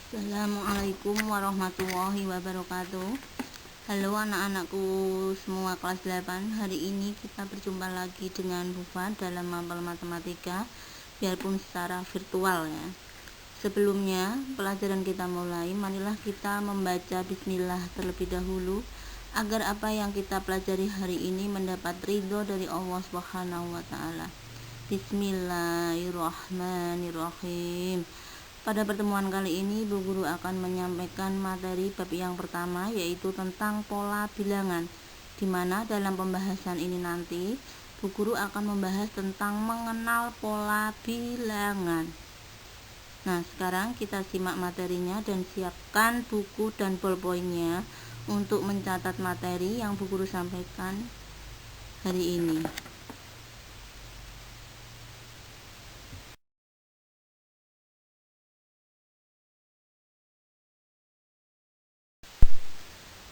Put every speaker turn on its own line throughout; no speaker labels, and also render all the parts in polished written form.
Assalamualaikum warahmatullahi wabarakatuh. Halo anak-anakku semua kelas 8. Hari ini kita berjumpa lagi dengan Bufa dalam mapel matematika, biarpun secara virtual ya. Sebelumnya pelajaran kita mulai, marilah kita membaca bismillah terlebih dahulu agar apa yang kita pelajari hari ini mendapat ridho dari Allah Subhanahu wa taala. Bismillahirrahmanirrahim. Pada pertemuan kali ini, Bu Guru akan menyampaikan materi bab yang pertama, yaitu tentang pola bilangan, di mana dalam pembahasan ini nanti Bu Guru akan membahas tentang mengenal pola bilangan. Nah, sekarang kita simak materinya dan siapkan buku dan bolpoinnya untuk mencatat materi yang Bu Guru sampaikan hari ini.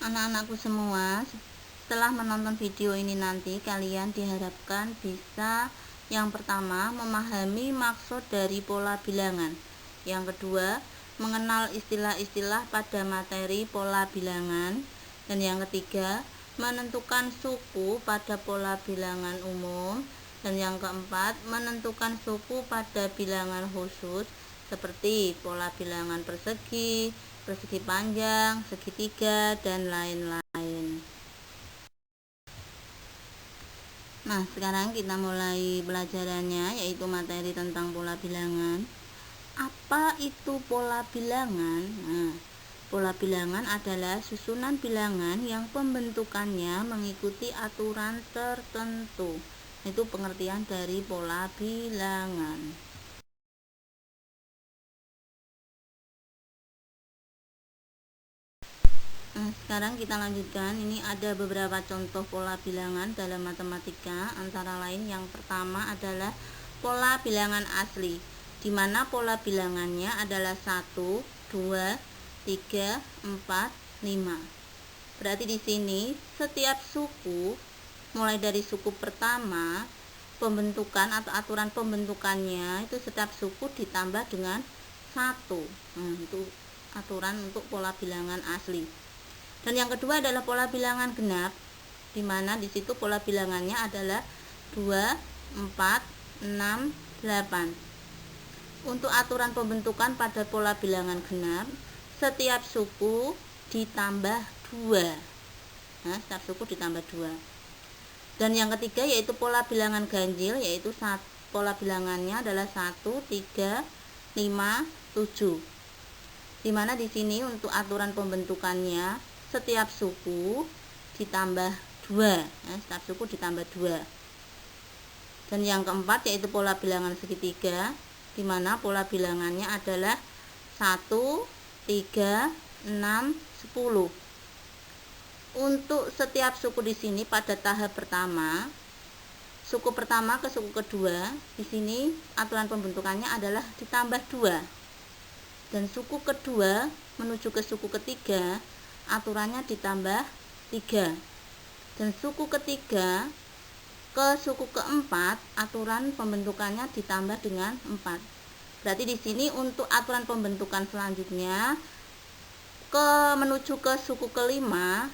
Anak-anakku semua, setelah menonton video ini nanti kalian diharapkan bisa yang pertama memahami maksud dari pola bilangan, yang kedua mengenal istilah-istilah pada materi pola bilangan, dan yang ketiga menentukan suku pada pola bilangan umum, dan yang keempat menentukan suku pada bilangan khusus seperti pola bilangan persegi, persegi panjang, segitiga, dan lain-lain. Nah, sekarang kita mulai pelajarannya, yaitu materi tentang pola bilangan. Apa itu pola bilangan? Nah, pola bilangan adalah susunan bilangan yang pembentukannya mengikuti aturan tertentu. Itu pengertian dari pola bilangan. Nah, sekarang kita lanjutkan. Ini ada beberapa contoh pola bilangan dalam matematika, antara lain yang pertama adalah pola bilangan asli, di mana pola bilangannya adalah 1, 2, 3, 4, 5. Berarti di sini setiap suku, mulai dari suku pertama, pembentukan atau aturan pembentukannya itu setiap suku ditambah dengan 1. Itu aturan untuk pola bilangan asli. Dan yang kedua adalah pola bilangan genap, di mana di situ pola bilangannya adalah 2, 4, 6, 8. Untuk aturan pembentukan pada pola bilangan genap, setiap suku ditambah 2. Nah, setiap suku ditambah 2. Dan yang ketiga yaitu pola bilangan ganjil, yaitu pola bilangannya adalah 1, 3, 5, 7. Di mana di sini untuk aturan pembentukannya setiap suku ditambah 2, ya, setiap suku ditambah 2. Dan yang keempat yaitu pola bilangan segitiga, di mana pola bilangannya adalah 1, 3, 6, 10. Untuk setiap suku di sini pada tahap pertama, suku pertama ke suku kedua, di sini aturan pembentukannya adalah ditambah 2. Dan suku kedua menuju ke suku ketiga, aturannya ditambah 3. Dan suku ketiga ke suku keempat, aturan pembentukannya ditambah dengan 4. Berarti di sini untuk aturan pembentukan selanjutnya menuju ke suku kelima,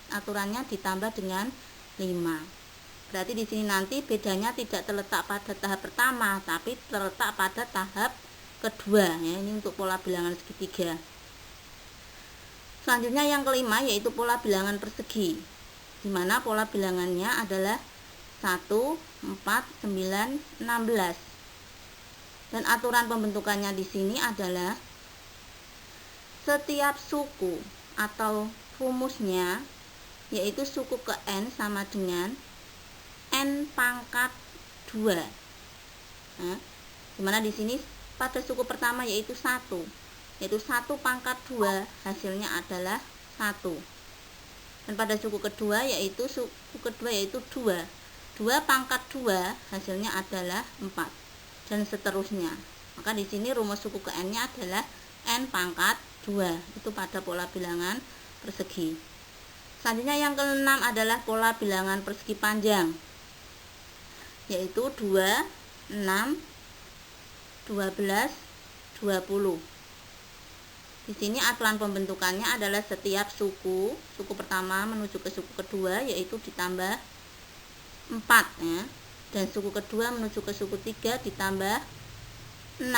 aturannya ditambah dengan 5. Berarti di sini nanti bedanya tidak terletak pada tahap pertama, tapi terletak pada tahap kedua, ya. Ini untuk pola bilangan segitiga. Selanjutnya yang kelima yaitu pola bilangan persegi, di mana pola bilangannya adalah 1, 4, 9, 16. Dan aturan pembentukannya di sini adalah setiap suku atau rumusnya, yaitu suku ke N sama dengan N pangkat 2. Nah, di mana di sini pada suku pertama yaitu 1, yaitu 1 pangkat 2 hasilnya adalah 1. Dan pada suku kedua yaitu 2, 2 pangkat 2 hasilnya adalah 4, dan seterusnya. Maka di sini rumus suku ke N-nya adalah N pangkat 2. Itu pada pola bilangan persegi. Selanjutnya yang keenam adalah pola bilangan persegi panjang, yaitu 2, 6, 12, 20. Di sini aturan pembentukannya adalah setiap suku pertama menuju ke suku kedua yaitu ditambah 4 ya. Dan suku kedua menuju ke suku 3 ditambah 6.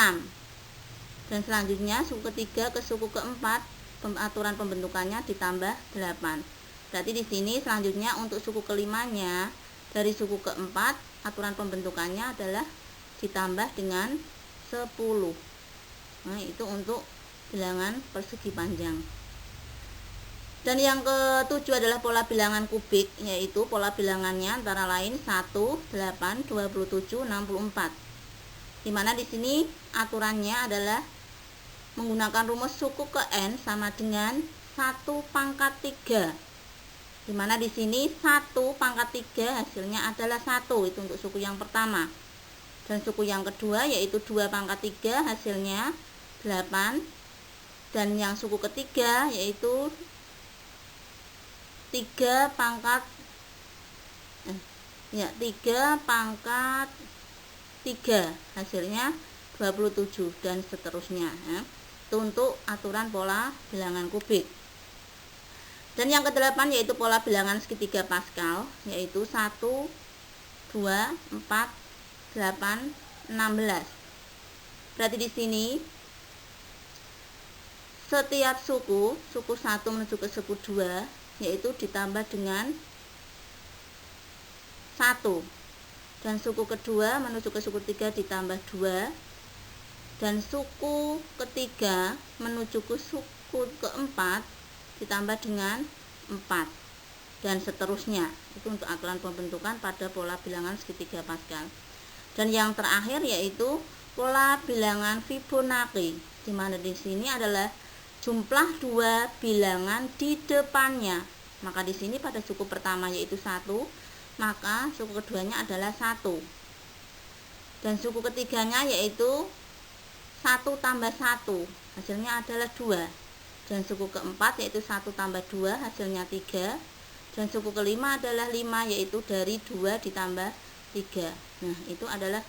Dan selanjutnya suku ketiga ke suku keempat aturan pembentukannya ditambah 8. Berarti di sini selanjutnya untuk suku kelimanya dari suku keempat aturan pembentukannya adalah ditambah dengan 10. Nah, itu untuk bilangan persegi panjang. Dan yang ketujuh adalah pola bilangan kubik, yaitu pola bilangannya antara lain 1, 8, 27, 64. Dimana di sini aturannya adalah menggunakan rumus suku ke n sama dengan 1 pangkat 3. Dimana di sini 1 pangkat 3 hasilnya adalah 1, itu untuk suku yang pertama. Dan suku yang kedua yaitu 2 pangkat 3 hasilnya 8. Dan yang suku ketiga yaitu 3 pangkat 3 hasilnya 27 dan seterusnya ya. Itu untuk aturan pola bilangan kubik. Dan yang ke-8 yaitu pola bilangan segitiga Pascal, yaitu 1, 2, 4, 8, 16. Berarti di sini setiap suku 1 menuju ke suku 2 yaitu ditambah dengan 1. Dan suku kedua menuju ke suku 3 ditambah 2. Dan suku ketiga menuju ke suku keempat ditambah dengan 4. Dan seterusnya. Itu untuk aturan pembentukan pada pola bilangan segitiga Pascal. Dan yang terakhir yaitu pola bilangan Fibonacci, di mana di sini adalah jumlah 2 bilangan di depannya. Maka di sini pada suku pertama yaitu 1, maka suku keduanya adalah 1. Dan suku ketiganya yaitu 1 tambah 1, hasilnya adalah 2. Dan suku keempat yaitu 1 tambah 2, hasilnya 3. Dan suku kelima adalah 5, yaitu dari 2 ditambah 3. Nah, itu adalah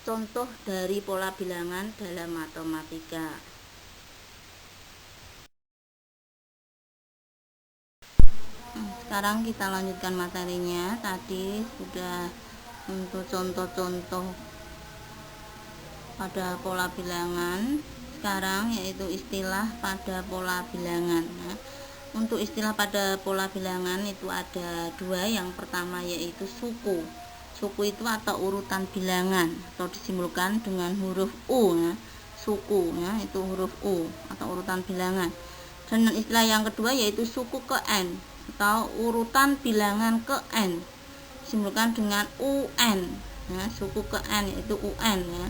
contoh dari pola bilangan dalam matematika. Sekarang kita lanjutkan materinya. Tadi sudah untuk contoh-contoh pada pola bilangan. Sekarang yaitu istilah pada pola bilangan. Nah, untuk istilah pada pola bilangan itu ada 2. Yang pertama yaitu suku. Suku itu atau urutan bilangan atau disimbolkan dengan huruf U ya. Suku ya, itu huruf U atau urutan bilangan. Dan istilah yang kedua yaitu suku ke n atau urutan bilangan ke n, disimbolkan dengan UN ya, suku ke n yaitu UN ya.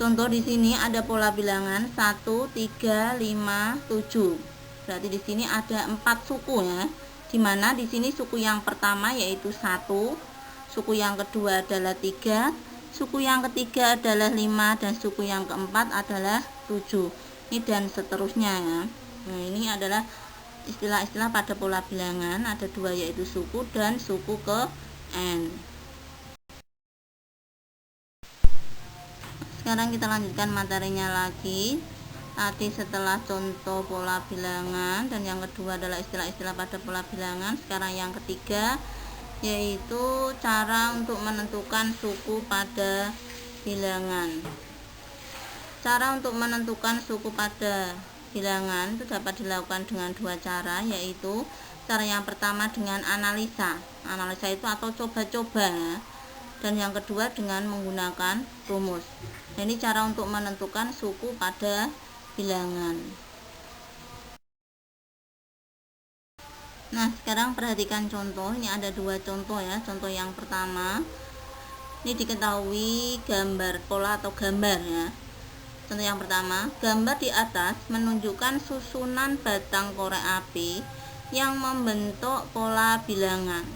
Contoh di sini ada pola bilangan 1, 3, 5, 7. Berarti di sini ada 4 suku ya. Dimana di sini suku yang pertama yaitu 1, suku yang kedua adalah 3, suku yang ketiga adalah 5, dan suku yang keempat adalah 7. Ini dan seterusnya ya. Nah, ini adalah istilah-istilah pada pola bilangan, ada 2 yaitu suku dan suku ke n. Sekarang kita lanjutkan materinya lagi. Tadi setelah contoh pola bilangan dan yang kedua adalah istilah-istilah pada pola bilangan, sekarang yang ketiga yaitu cara untuk menentukan suku pada bilangan. Cara untuk menentukan suku pada bilangan itu dapat dilakukan dengan 2 cara, yaitu cara yang pertama dengan analisa itu atau coba-coba ya. Dan yang kedua dengan menggunakan rumus. Nah, ini cara untuk menentukan suku pada bilangan. Nah, sekarang perhatikan contoh. Ini ada 2 contoh ya. Contoh yang pertama, ini diketahui gambar pola atau gambar ya. Contoh yang pertama, gambar di atas menunjukkan susunan batang korek api yang membentuk pola bilangan.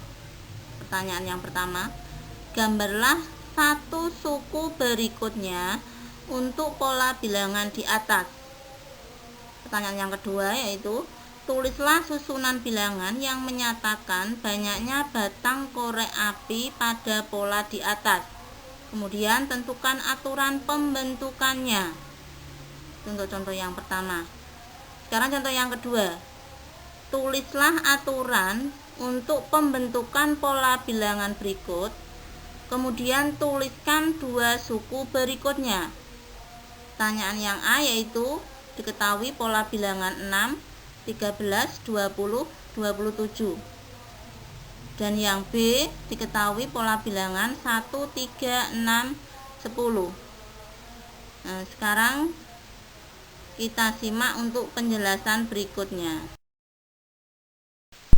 Pertanyaan yang pertama, gambarlah satu suku berikutnya untuk pola bilangan di atas. Pertanyaan yang kedua yaitu, tulislah susunan bilangan yang menyatakan banyaknya batang korek api pada pola di atas. Kemudian tentukan aturan pembentukannya. Itu untuk contoh yang pertama. Sekarang contoh yang kedua. Tulislah aturan untuk pembentukan pola bilangan berikut. Kemudian tuliskan dua suku berikutnya. Pertanyaan yang A yaitu diketahui pola bilangan 6, 13, 20, 27. Dan yang B diketahui pola bilangan 1, 3, 6, 10. Nah, sekarang kita simak untuk penjelasan berikutnya.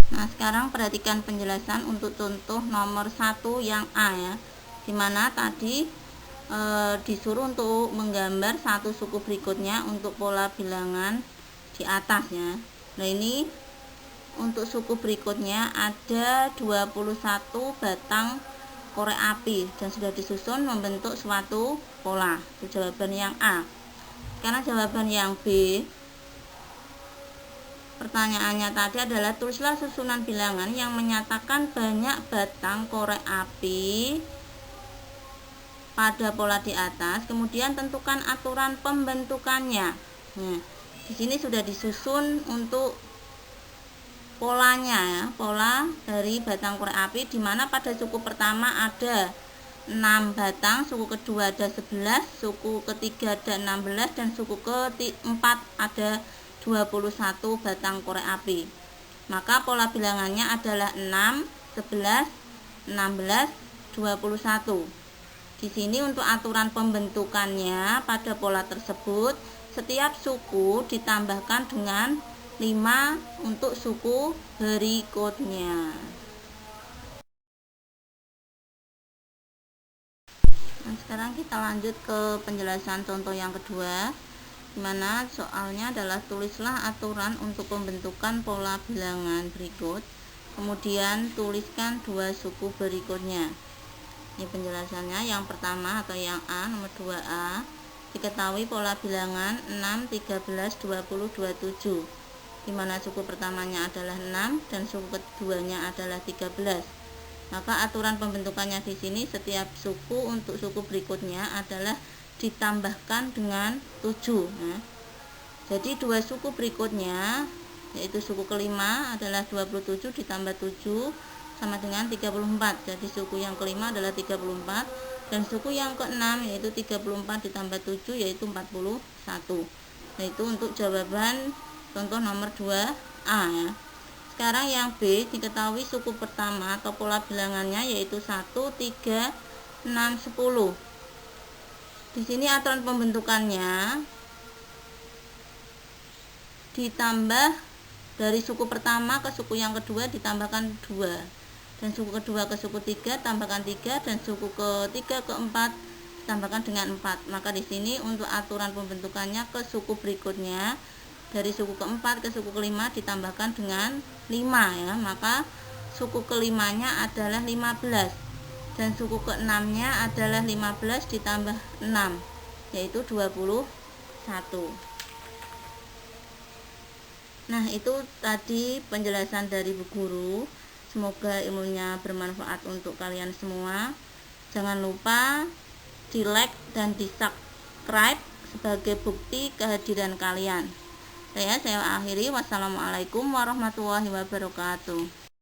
Nah, sekarang perhatikan penjelasan untuk contoh nomor 1 yang A ya. Dimana tadi disuruh untuk menggambar satu suku berikutnya untuk pola bilangan di atas ya. Nah, ini untuk suku berikutnya ada 21 batang korek api dan sudah disusun membentuk suatu pola. Itu jawaban yang A. Karena jawaban yang B, pertanyaannya tadi adalah tulislah susunan bilangan yang menyatakan banyak batang korek api pada pola di atas, kemudian tentukan aturan pembentukannya. Nah, di sini sudah disusun untuk polanya ya, pola dari batang korek api, di mana pada suku pertama ada 6 batang, suku kedua ada 11, suku ketiga ada 16, dan suku keempat ada 21 batang korek api. Maka pola bilangannya adalah 6, 11, 16, 21. Di sini untuk aturan pembentukannya pada pola tersebut, setiap suku ditambahkan dengan 5 untuk suku berikutnya. Nah, sekarang kita lanjut ke penjelasan contoh yang kedua, di mana soalnya adalah tulislah aturan untuk pembentukan pola bilangan berikut, kemudian tuliskan dua suku berikutnya. Ini penjelasannya. Yang pertama atau yang A, nomor 2A, diketahui pola bilangan 6, 13, 20, 27, di mana suku pertamanya adalah 6 dan suku keduanya adalah 13. Maka aturan pembentukannya di sini setiap suku untuk suku berikutnya adalah ditambahkan dengan 7. Nah, jadi dua suku berikutnya yaitu suku kelima adalah 27 ditambah 7 sama dengan 34. Jadi suku yang kelima adalah 34 dan suku yang keenam yaitu 34 ditambah 7 yaitu 41. Nah, itu untuk jawaban contoh nomor 2A ya. Sekarang yang B, diketahui suku pertama atau pola bilangannya yaitu 1, 3, 6, 10. Di sini aturan pembentukannya ditambah dari suku pertama ke suku yang kedua ditambahkan 2. Dan suku kedua ke suku 3 tambahkan 3, dan suku ketiga ke 4 tambahkan dengan 4. Maka di sini untuk aturan pembentukannya ke suku berikutnya dari suku keempat ke suku kelima ditambahkan dengan 5 ya. Maka suku kelimanya adalah 15 dan suku keenamnya adalah 15 ditambah 6 yaitu 21. Nah, itu tadi penjelasan dari Bu Guru. Semoga ilmunya bermanfaat untuk kalian semua. Jangan lupa di like dan di subscribe sebagai bukti kehadiran kalian. Saya akhiri. Wassalamualaikum warahmatullahi wabarakatuh.